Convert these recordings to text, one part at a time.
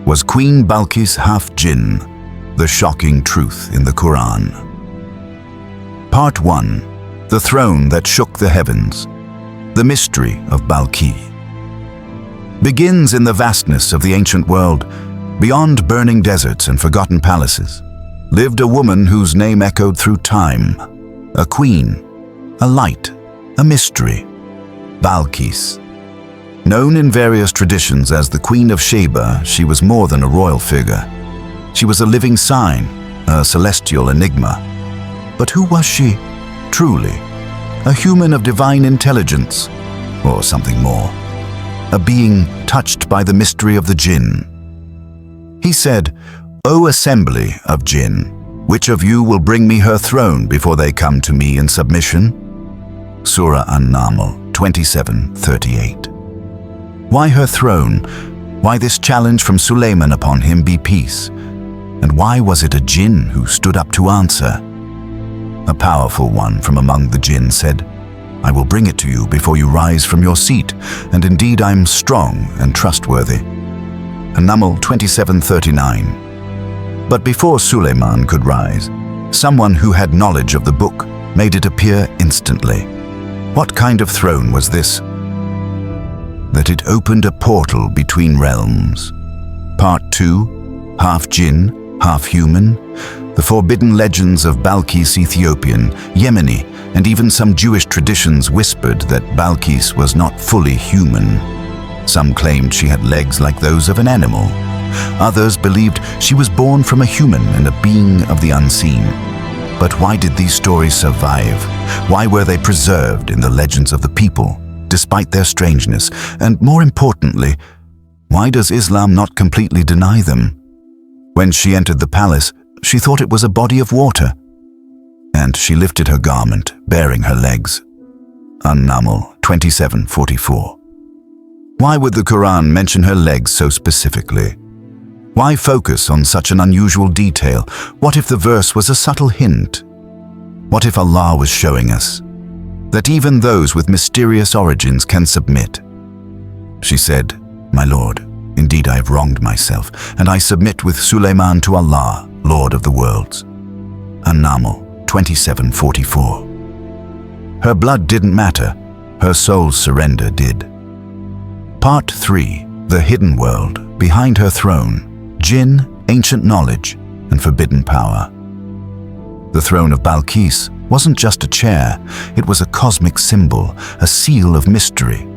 Was Queen Balqis half-djinn? The shocking truth in the Qur'an. Part 1. The throne that shook the heavens. The mystery of Balqis. Begins in the vastness of the ancient world. Beyond burning deserts and forgotten palaces, lived a woman whose name echoed through time. A queen, a light, a mystery. Balqis. Known in various traditions as the Queen of Sheba, she was more than a royal figure. She was a living sign, a celestial enigma. But who was she, truly? A human of divine intelligence, or something more? A being touched by the mystery of the jinn. He said, "O assembly of jinn, which of you will bring me her throne before they come to me in submission?" Surah An-Naml 27:38. Why her throne? Why this challenge from Sulayman upon him be peace? And why was it a jinn who stood up to answer? A powerful one from among the jinn said, "I will bring it to you before you rise from your seat, and indeed I am strong and trustworthy." An-Naml 27:39. But before Sulayman could rise, someone who had knowledge of the book made it appear instantly. What kind of throne was this? That it opened a portal between realms. Part 2. Half-djinn, half-human. The forbidden legends of Balqis Ethiopian, Yemeni, and even some Jewish traditions whispered that Balqis was not fully human. Some claimed she had legs like those of an animal. Others believed she was born from a human and a being of the unseen. But why did these stories survive? Why were they preserved in the legends of the people, despite their strangeness? And more importantly, why does Islam not completely deny them? When she entered the palace, she thought it was a body of water, and she lifted her garment, baring her legs. An-Naml 27:44. Why would the Quran mention her legs so specifically? Why focus on such an unusual detail? What if the verse was a subtle hint? What if Allah was showing us that even those with mysterious origins can submit? She said, "My Lord, indeed I have wronged myself, and I submit with Sulaiman to Allah, Lord of the worlds." An-Naml 27:44. Her blood didn't matter, her soul's surrender did. Part 3. The hidden world, behind her throne. Jinn, ancient knowledge, and forbidden power. The throne of Balqis wasn't just a chair, it was a cosmic symbol, a seal of mystery.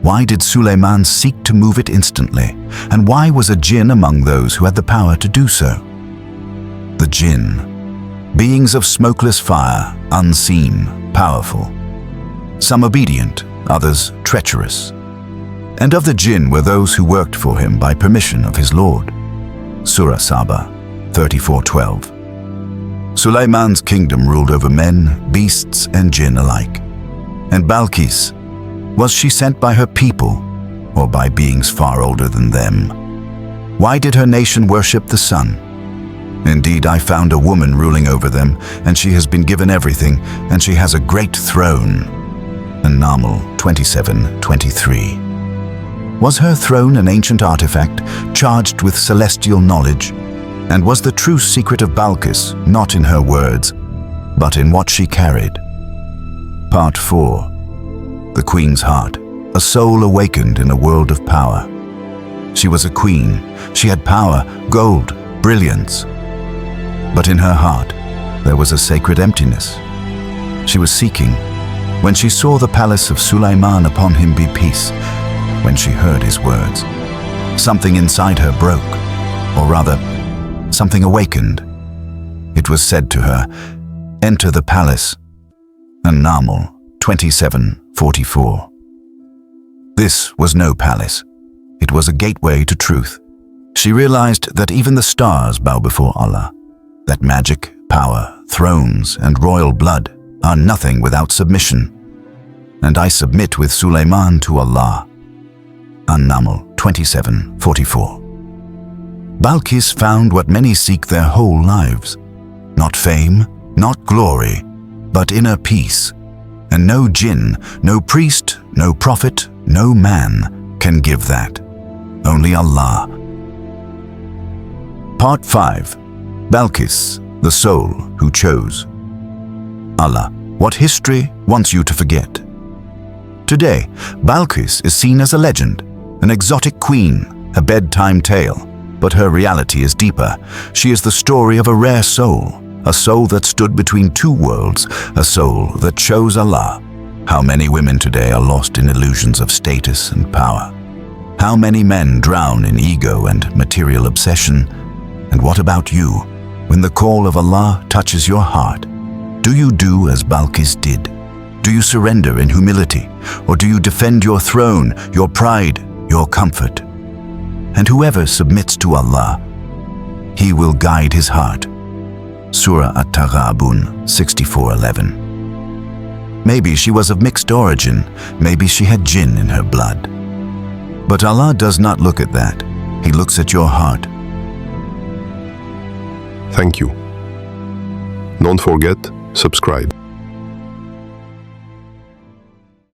Why did Sulayman seek to move it instantly? And why was a jinn among those who had the power to do so? The jinn. Beings of smokeless fire, unseen, powerful. Some obedient, others treacherous. And of the jinn were those who worked for him by permission of his Lord. Surah Saba 34:12. Sulaiman's kingdom ruled over men, beasts, and jinn alike. And Balqis, was she sent by her people or by beings far older than them? Why did her nation worship the sun? Indeed, I found a woman ruling over them, and she has been given everything, and she has a great throne. An-Naml 27:23. Was her throne an ancient artifact charged with celestial knowledge? And was the true secret of Balqis not in her words, but in what she carried? Part 4. The Queen's heart, a soul awakened in a world of power. She was a queen. She had power, gold, brilliance. But in her heart, there was a sacred emptiness. She was seeking. When she saw the palace of Sulayman, upon him be peace, when she heard his words, something inside her broke, or rather, something awakened. It was said to her, "Enter the palace." An-Naml 27:44. This was no palace. It was a gateway to truth. She realized that even the stars bow before Allah, that magic, power, thrones, and royal blood are nothing without submission. And I submit with Sulayman to Allah. An-Naml 27:44. Balqis found what many seek their whole lives. Not fame, not glory, but inner peace. And no jinn, no priest, no prophet, no man can give that. Only Allah. Part 5. Balqis, the soul who chose. Allah, what history wants you to forget? Today, Balqis is seen as a legend, an exotic queen, a bedtime tale. But her reality is deeper. She is the story of a rare soul, a soul that stood between two worlds, a soul that chose Allah. How many women today are lost in illusions of status and power? How many men drown in ego and material obsession? And what about you? When the call of Allah touches your heart, do you do as Balqis did? Do you surrender in humility? Or do you defend your throne, your pride, your comfort? And whoever submits to Allah, He will guide his heart. Surah At-Taghabun 64:11. Maybe she was of mixed origin, maybe she had jinn in her blood. But Allah does not look at that. He looks at your heart. Thank you. Don't forget, subscribe.